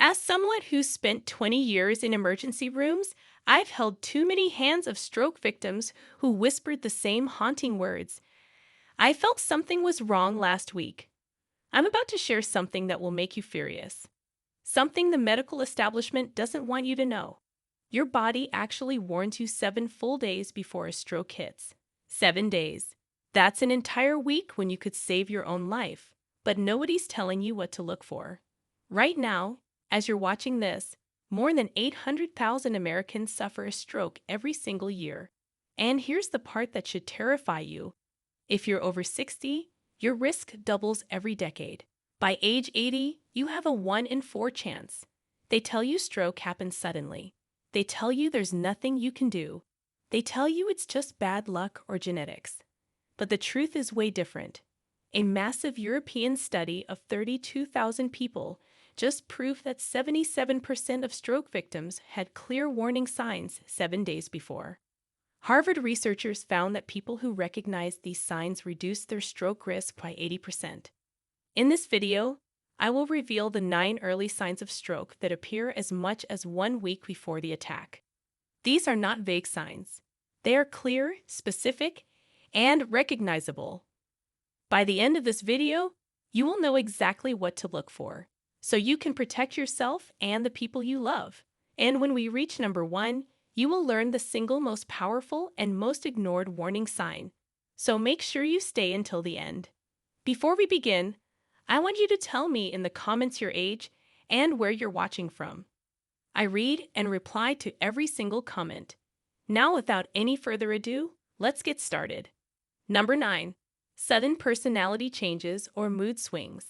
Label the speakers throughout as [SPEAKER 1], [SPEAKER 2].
[SPEAKER 1] As someone who's spent 20 years in emergency rooms, I've held too many hands of stroke victims who whispered the same haunting words. I felt something was wrong last week. I'm about to share something that will make you furious. Something the medical establishment doesn't want you to know. Your body actually warns you 7 full days before a stroke hits. 7 days. That's an entire week when you could save your own life. But nobody's telling you what to look for. Right now, as you're watching this, more than 800,000 Americans suffer a stroke every single year. And here's the part that should terrify you. If you're over 60, your risk doubles every decade. By age 80, you have a 1 in 4 chance. They tell you stroke happens suddenly. They tell you there's nothing you can do. They tell you it's just bad luck or genetics. But the truth is way different. A massive European study of 32,000 people just proved that 77% of stroke victims had clear warning signs 7 days before. Harvard researchers found that people who recognized these signs reduced their stroke risk by 80%. In this video, I will reveal the 9 early signs of stroke that appear as much as 1 week before the attack. These are not vague signs. They are clear, specific, and recognizable. By the end of this video, you will know exactly what to look for, so you can protect yourself and the people you love. And when we reach number 1, you will learn the single most powerful and most ignored warning sign. So make sure you stay until the end. Before we begin, I want you to tell me in the comments your age and where you're watching from. I read and reply to every single comment. Now, without any further ado, let's get started. Number 9. Sudden personality changes or mood swings.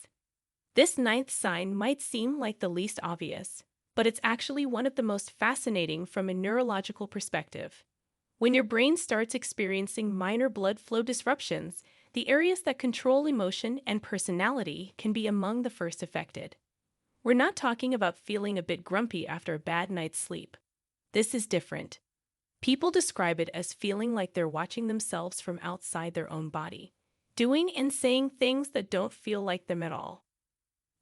[SPEAKER 1] This 9th sign might seem like the least obvious, but it's actually one of the most fascinating from a neurological perspective. When your brain starts experiencing minor blood flow disruptions, the areas that control emotion and personality can be among the first affected. We're not talking about feeling a bit grumpy after a bad night's sleep. This is different. People describe it as feeling like they're watching themselves from outside their own body, doing and saying things that don't feel like them at all.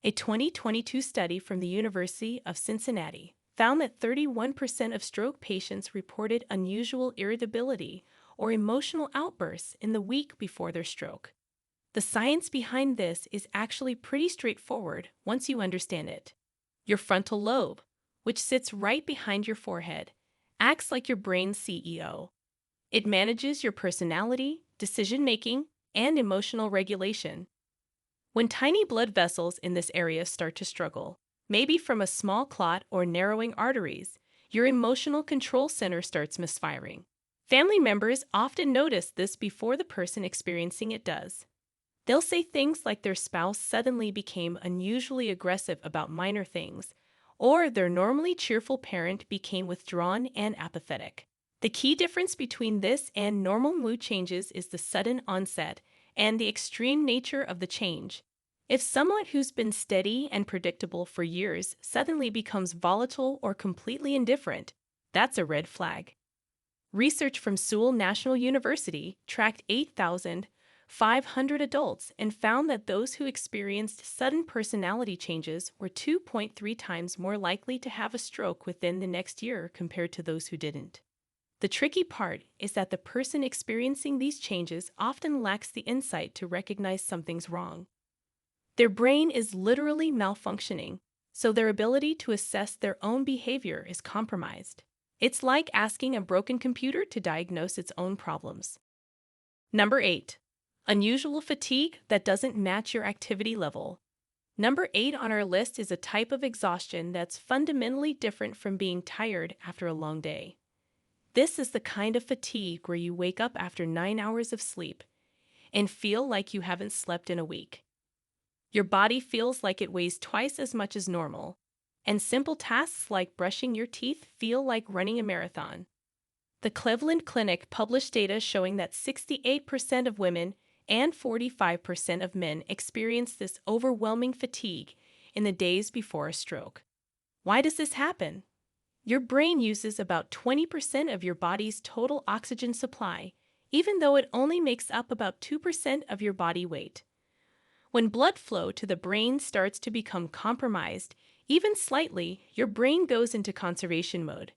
[SPEAKER 1] A 2022 study from the University of Cincinnati found that 31% of stroke patients reported unusual irritability or emotional outbursts in the week before their stroke. The science behind this is actually pretty straightforward once you understand it. Your frontal lobe, which sits right behind your forehead, acts like your brain's CEO. It manages your personality, decision-making, and emotional regulation. When tiny blood vessels in this area start to struggle, maybe from a small clot or narrowing arteries, your emotional control center starts misfiring. Family members often notice this before the person experiencing it does. They'll say things like their spouse suddenly became unusually aggressive about minor things, or their normally cheerful parent became withdrawn and apathetic. The key difference between this and normal mood changes is the sudden onset and the extreme nature of the change. If someone who's been steady and predictable for years suddenly becomes volatile or completely indifferent, that's a red flag. Research from Seoul National University tracked 8,500 adults and found that those who experienced sudden personality changes were 2.3 times more likely to have a stroke within the next year compared to those who didn't. The tricky part is that the person experiencing these changes often lacks the insight to recognize something's wrong. Their brain is literally malfunctioning, so their ability to assess their own behavior is compromised. It's like asking a broken computer to diagnose its own problems. Number 8. Unusual fatigue that doesn't match your activity level. Number 8 on our list is a type of exhaustion that's fundamentally different from being tired after a long day. This is the kind of fatigue where you wake up after 9 hours of sleep and feel like you haven't slept in a week. Your body feels like it weighs twice as much as normal, and simple tasks like brushing your teeth feel like running a marathon. The Cleveland Clinic published data showing that 68% of women and 45% of men experience this overwhelming fatigue in the days before a stroke. Why does this happen? Your brain uses about 20% of your body's total oxygen supply, even though it only makes up about 2% of your body weight. When blood flow to the brain starts to become compromised, even slightly, your brain goes into conservation mode.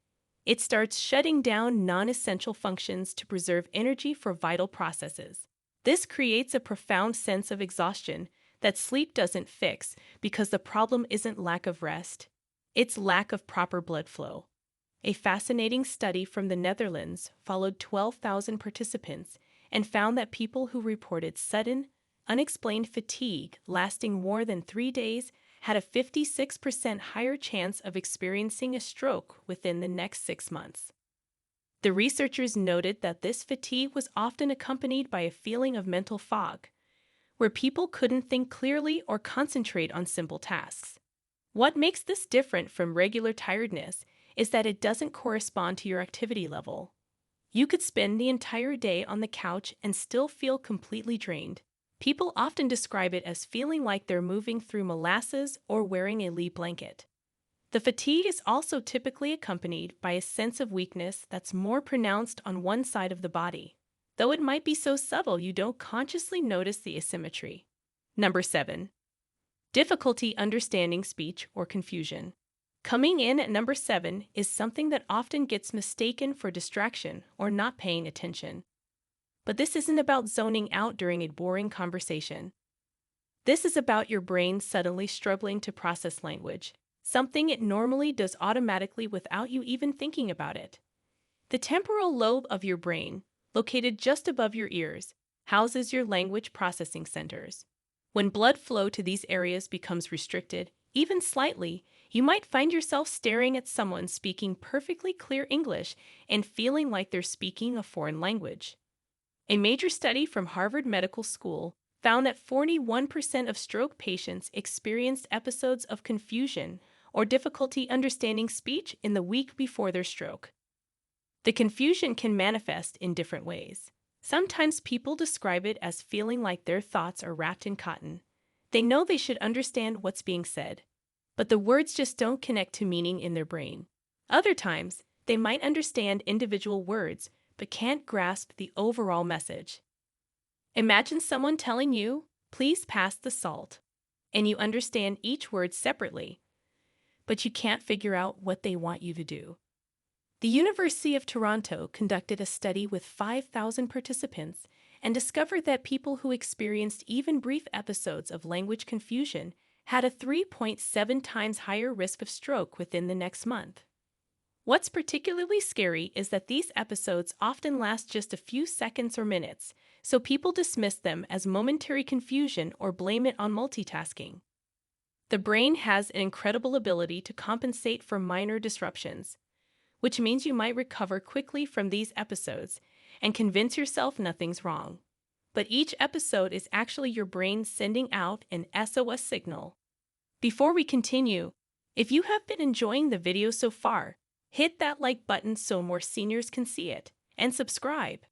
[SPEAKER 1] It starts shutting down non-essential functions to preserve energy for vital processes. This creates a profound sense of exhaustion that sleep doesn't fix because the problem isn't lack of rest, it's lack of proper blood flow. A fascinating study from the Netherlands followed 12,000 participants and found that people who reported sudden, unexplained fatigue lasting more than 3 days had a 56% higher chance of experiencing a stroke within the next 6 months. The researchers noted that this fatigue was often accompanied by a feeling of mental fog, where people couldn't think clearly or concentrate on simple tasks. What makes this different from regular tiredness is that it doesn't correspond to your activity level. You could spend the entire day on the couch and still feel completely drained. People often describe it as feeling like they're moving through molasses or wearing a lee blanket. The fatigue is also typically accompanied by a sense of weakness that's more pronounced on one side of the body, though it might be so subtle you don't consciously notice the asymmetry. Number 7. Difficulty understanding speech or confusion. Coming in at number 7 is something that often gets mistaken for distraction or not paying attention. But this isn't about zoning out during a boring conversation. This is about your brain suddenly struggling to process language, something it normally does automatically without you even thinking about it. The temporal lobe of your brain, located just above your ears, houses your language processing centers. When blood flow to these areas becomes restricted, even slightly, you might find yourself staring at someone speaking perfectly clear English and feeling like they're speaking a foreign language. A major study from Harvard Medical School found that 41% of stroke patients experienced episodes of confusion or difficulty understanding speech in the week before their stroke. The confusion can manifest in different ways. Sometimes people describe it as feeling like their thoughts are wrapped in cotton. They know they should understand what's being said, but the words just don't connect to meaning in their brain. Other times, they might understand individual words, but can't grasp the overall message. Imagine someone telling you, "Please pass the salt," and you understand each word separately, but you can't figure out what they want you to do. The University of Toronto conducted a study with 5,000 participants and discovered that people who experienced even brief episodes of language confusion had a 3.7 times higher risk of stroke within the next month. What's particularly scary is that these episodes often last just a few seconds or minutes, so people dismiss them as momentary confusion or blame it on multitasking. The brain has an incredible ability to compensate for minor disruptions, which means you might recover quickly from these episodes and convince yourself nothing's wrong. But each episode is actually your brain sending out an SOS signal. Before we continue, if you have been enjoying the video so far, hit that like button so more seniors can see it, and subscribe.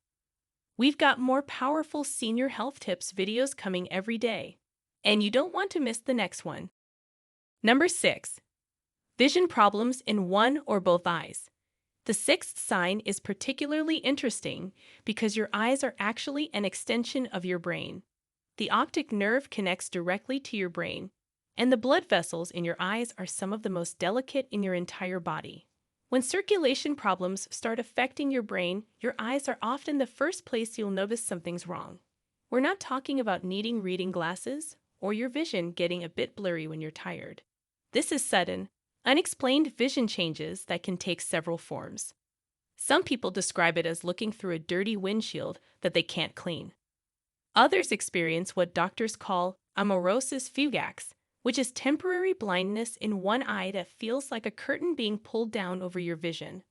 [SPEAKER 1] We've got more powerful senior health tips videos coming every day, and you don't want to miss the next one. Number 6. Vision problems in one or both eyes. The sixth sign is particularly interesting because your eyes are actually an extension of your brain. The optic nerve connects directly to your brain, and the blood vessels in your eyes are some of the most delicate in your entire body. When circulation problems start affecting your brain, your eyes are often the first place you'll notice something's wrong. We're not talking about needing reading glasses or your vision getting a bit blurry when you're tired. This is sudden, unexplained vision changes that can take several forms. Some people describe it as looking through a dirty windshield that they can't clean. Others experience what doctors call amaurosis fugax, which is temporary blindness in one eye that feels like a curtain being pulled down over your vision.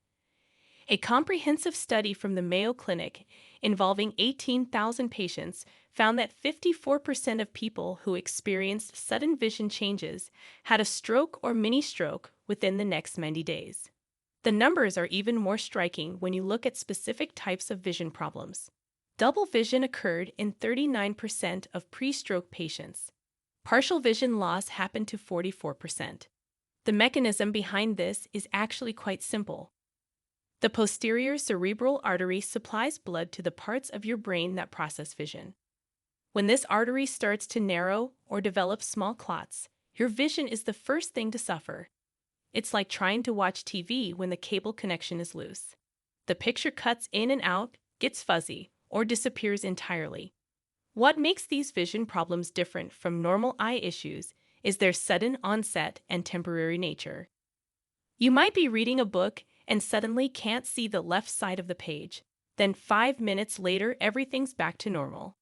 [SPEAKER 1] A comprehensive study from the Mayo Clinic involving 18,000 patients found that 54% of people who experienced sudden vision changes had a stroke or mini-stroke within the next 90 days. The numbers are even more striking when you look at specific types of vision problems. Double vision occurred in 39% of pre-stroke patients. Partial vision loss happened to 44%. The mechanism behind this is actually quite simple. The posterior cerebral artery supplies blood to the parts of your brain that process vision. When this artery starts to narrow or develop small clots, Your vision is the first thing to suffer. It's like trying to watch TV when the cable connection is loose. The picture cuts in and out, gets fuzzy, or disappears entirely. What makes these vision problems different from normal eye issues is their sudden onset and temporary nature. You might be reading a book and suddenly can't see the left side of the page. Then 5 minutes later, everything's back to normal.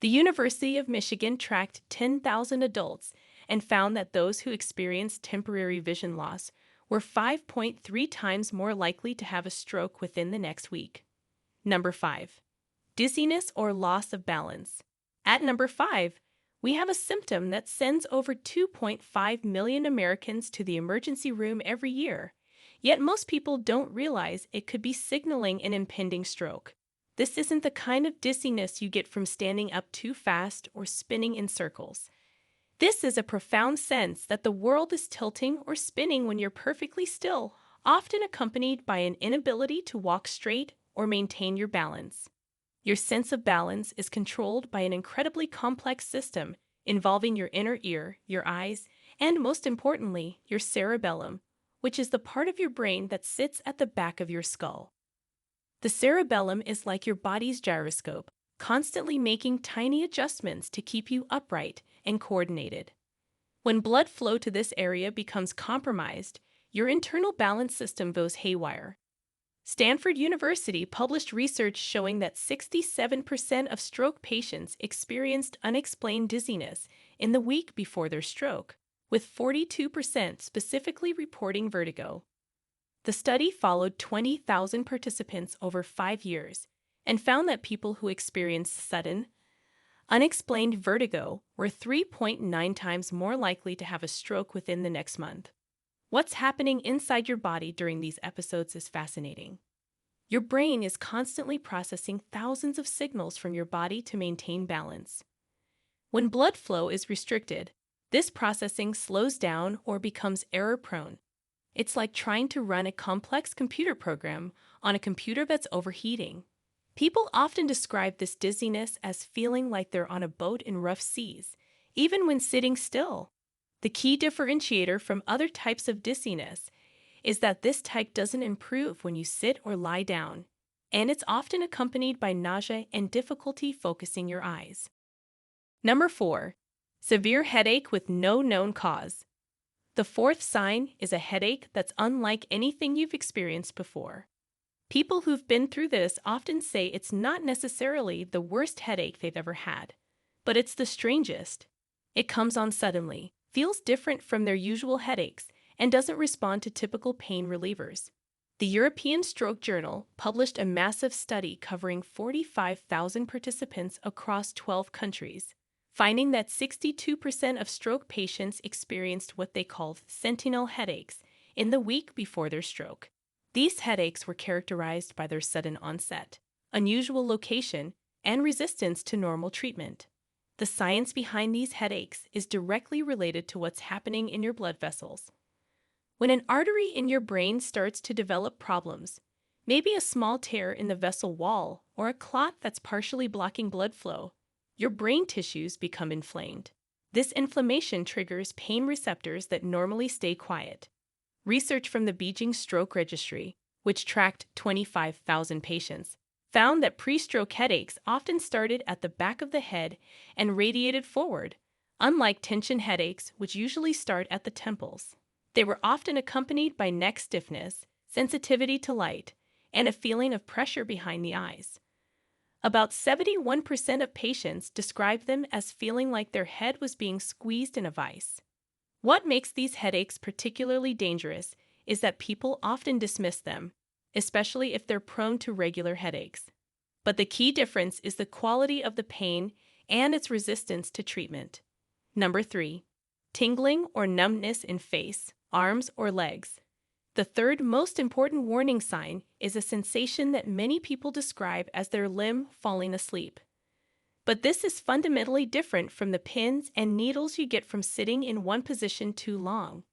[SPEAKER 1] The University of Michigan tracked 10,000 adults and found that those who experienced temporary vision loss were 5.3 times more likely to have a stroke within the next week. Number 5. Dizziness or loss of balance. At number 5, we have a symptom that sends over 2.5 million Americans to the emergency room every year. Yet most people don't realize it could be signaling an impending stroke. This isn't the kind of dizziness you get from standing up too fast or spinning in circles. This is a profound sense that the world is tilting or spinning when you're perfectly still, often accompanied by an inability to walk straight or maintain your balance. Your sense of balance is controlled by an incredibly complex system involving your inner ear, your eyes, and most importantly, your cerebellum, which is the part of your brain that sits at the back of your skull. The cerebellum is like your body's gyroscope, constantly making tiny adjustments to keep you upright and coordinated. When blood flow to this area becomes compromised, your internal balance system goes haywire. Stanford University published research showing that 67% of stroke patients experienced unexplained dizziness in the week before their stroke, with 42% specifically reporting vertigo. The study followed 20,000 participants over 5 years and found that people who experienced sudden, unexplained vertigo were 3.9 times more likely to have a stroke within the next month. What's happening inside your body during these episodes is fascinating. Your brain is constantly processing thousands of signals from your body to maintain balance. When blood flow is restricted, this processing slows down or becomes error-prone. It's like trying to run a complex computer program on a computer that's overheating. People often describe this dizziness as feeling like they're on a boat in rough seas, even when sitting still. The key differentiator from other types of dizziness is that this type doesn't improve when you sit or lie down, and it's often accompanied by nausea and difficulty focusing your eyes. Number 4. Severe headache with no known cause. The fourth sign is a headache that's unlike anything you've experienced before. People who've been through this often say it's not necessarily the worst headache they've ever had, but it's the strangest. It comes on suddenly, feels different from their usual headaches, and doesn't respond to typical pain relievers. The European Stroke Journal published a massive study covering 45,000 participants across 12 countries, finding that 62% of stroke patients experienced what they called sentinel headaches in the week before their stroke. These headaches were characterized by their sudden onset, unusual location, and resistance to normal treatment. The science behind these headaches is directly related to what's happening in your blood vessels. When an artery in your brain starts to develop problems, maybe a small tear in the vessel wall or a clot that's partially blocking blood flow, your brain tissues become inflamed. This inflammation triggers pain receptors that normally stay quiet. Research from the Beijing Stroke Registry, which tracked 25,000 patients, found that pre-stroke headaches often started at the back of the head and radiated forward, unlike tension headaches, which usually start at the temples. They were often accompanied by neck stiffness, sensitivity to light, and a feeling of pressure behind the eyes. About 71% of patients described them as feeling like their head was being squeezed in a vice. What makes these headaches particularly dangerous is that people often dismiss them, especially if they're prone to regular headaches. But the key difference is the quality of the pain and its resistance to treatment. Number 3. Tingling or numbness in face, arms, or legs. The third most important warning sign is a sensation that many people describe as their limb falling asleep. But this is fundamentally different from the pins and needles you get from sitting in one position too long.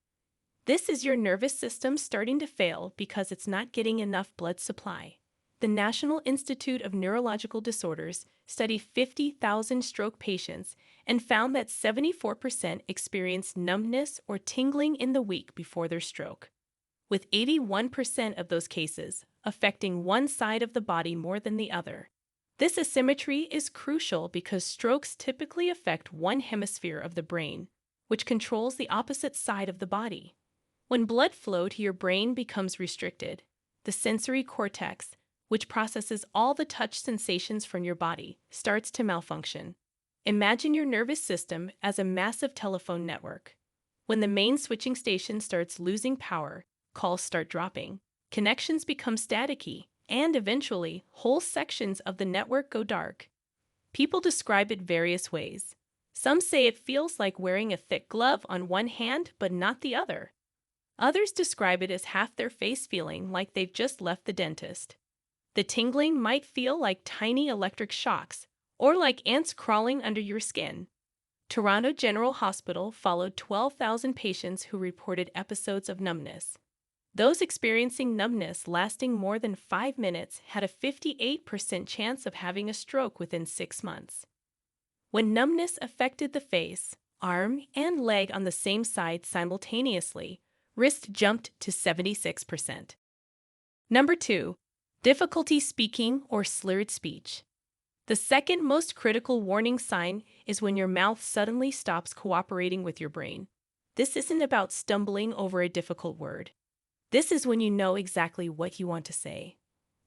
[SPEAKER 1] This is your nervous system starting to fail because it's not getting enough blood supply. The National Institute of Neurological Disorders studied 50,000 stroke patients and found that 74% experienced numbness or tingling in the week before their stroke, with 81% of those cases affecting one side of the body more than the other. This asymmetry is crucial because strokes typically affect one hemisphere of the brain, which controls the opposite side of the body. When blood flow to your brain becomes restricted, the sensory cortex, which processes all the touch sensations from your body, starts to malfunction. Imagine your nervous system as a massive telephone network. When the main switching station starts losing power, calls start dropping, connections become staticky, and eventually, whole sections of the network go dark. People describe it various ways. Some say it feels like wearing a thick glove on one hand but not the other. Others describe it as half their face feeling like they've just left the dentist. The tingling might feel like tiny electric shocks or like ants crawling under your skin. Toronto General Hospital followed 12,000 patients who reported episodes of numbness. Those experiencing numbness lasting more than 5 minutes had a 58% chance of having a stroke within 6 months. When numbness affected the face, arm, and leg on the same side simultaneously, risk jumped to 76%. Number 2. Difficulty speaking or slurred speech. The second most critical warning sign is when your mouth suddenly stops cooperating with your brain. This isn't about stumbling over a difficult word. This is when you know exactly what you want to say,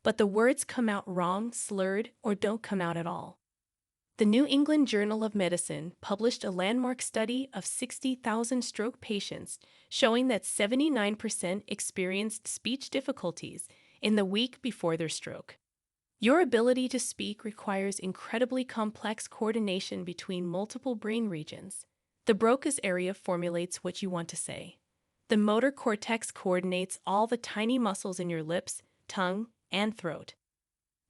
[SPEAKER 1] but the words come out wrong, slurred, or don't come out at all. The New England Journal of Medicine published a landmark study of 60,000 stroke patients showing that 79% experienced speech difficulties in the week before their stroke. Your ability to speak requires incredibly complex coordination between multiple brain regions. The Broca's area formulates what you want to say. The motor cortex coordinates all the tiny muscles in your lips, tongue, and throat.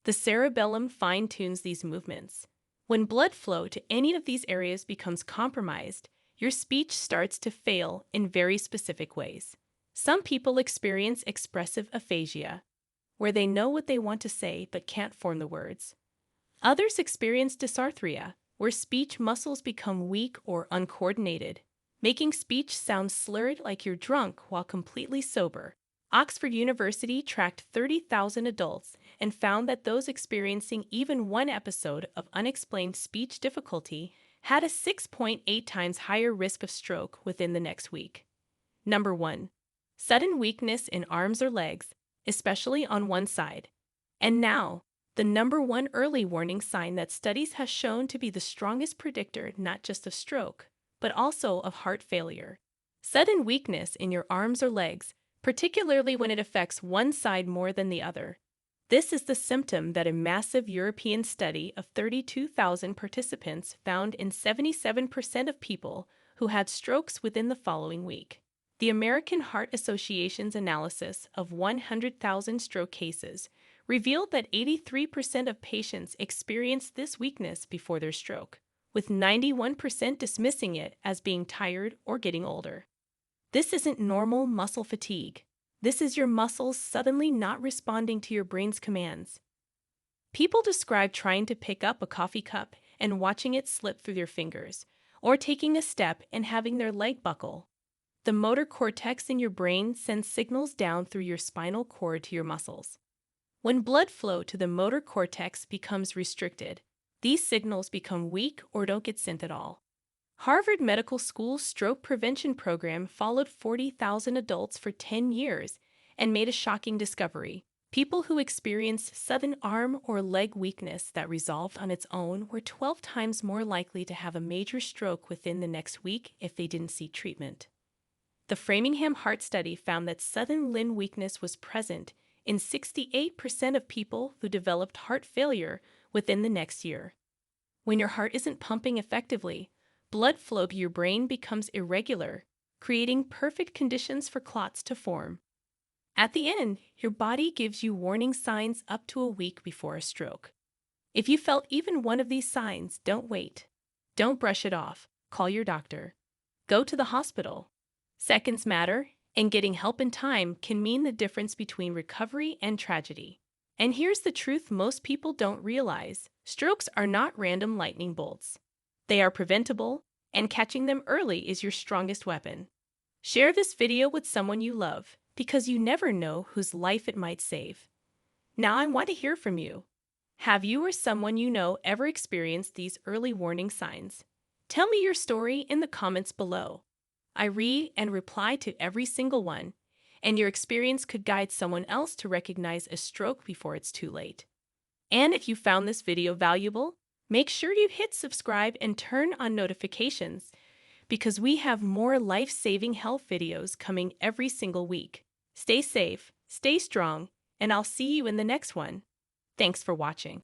[SPEAKER 1] The cerebellum fine-tunes these movements. When blood flow to any of these areas becomes compromised, your speech starts to fail in very specific ways. Some people experience expressive aphasia, where they know what they want to say but can't form the words. Others experience dysarthria, where speech muscles become weak or uncoordinated, making speech sound slurred like you're drunk while completely sober. Oxford University tracked 30,000 adults and found that those experiencing even one episode of unexplained speech difficulty had a 6.8 times higher risk of stroke within the next week. Number 1. Sudden weakness in arms or legs, especially on one side. And now, the number 1 early warning sign that studies have shown to be the strongest predictor not just of stroke, but also of heart failure. Sudden weakness in your arms or legs, particularly when it affects one side more than the other. This is the symptom that a massive European study of 32,000 participants found in 77% of people who had strokes within the following week. The American Heart Association's analysis of 100,000 stroke cases revealed that 83% of patients experienced this weakness before their stroke, with 91% dismissing it as being tired or getting older. This isn't normal muscle fatigue. This is your muscles suddenly not responding to your brain's commands. People describe trying to pick up a coffee cup and watching it slip through their fingers, or taking a step and having their leg buckle. The motor cortex in your brain sends signals down through your spinal cord to your muscles. When blood flow to the motor cortex becomes restricted, these signals become weak or don't get sent at all. Harvard Medical School's stroke prevention program followed 40,000 adults for 10 years and made a shocking discovery. People who experienced sudden arm or leg weakness that resolved on its own were 12 times more likely to have a major stroke within the next week if they didn't seek treatment. The Framingham Heart Study found that sudden limb weakness was present in 68% of people who developed heart failure within the next year. When your heart isn't pumping effectively, blood flow to your brain becomes irregular, creating perfect conditions for clots to form. At the end, your body gives you warning signs up to a week before a stroke. If you felt even one of these signs, don't wait. Don't brush it off. Call your doctor. Go to the hospital. Seconds matter, and getting help in time can mean the difference between recovery and tragedy. And here's the truth most people don't realize: strokes are not random lightning bolts. They are preventable, and catching them early is your strongest weapon. Share this video with someone you love, because you never know whose life it might save. Now I want to hear from you. Have you or someone you know ever experienced these early warning signs? Tell me your story in the comments below. I read and reply to every single one, and your experience could guide someone else to recognize a stroke before it's too late. And if you found this video valuable, make sure you hit subscribe and turn on notifications, because we have more life-saving health videos coming every single week. Stay safe, stay strong, and I'll see you in the next one. Thanks for watching.